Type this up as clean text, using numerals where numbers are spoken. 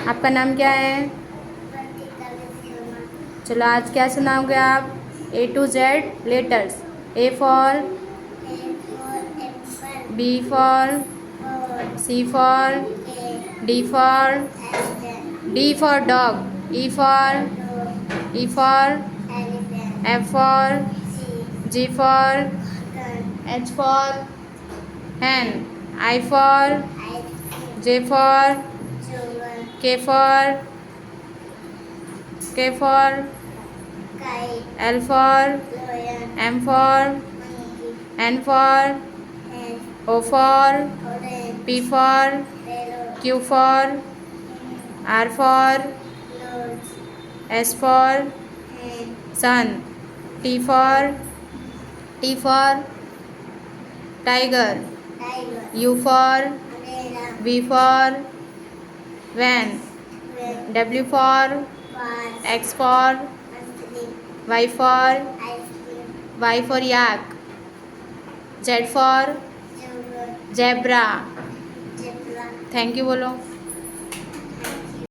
आपका नाम क्या है? चलो आज क्या सुनाओगे आप? A to Z letters. A for B for C for D for dog. E for F for G for H for hen. I for J for K for L for M for N for O for P for Q for R for S for sun. T for tiger. U for V for van. W for X for Y for yak. Z for zebra. Thank you बोलो.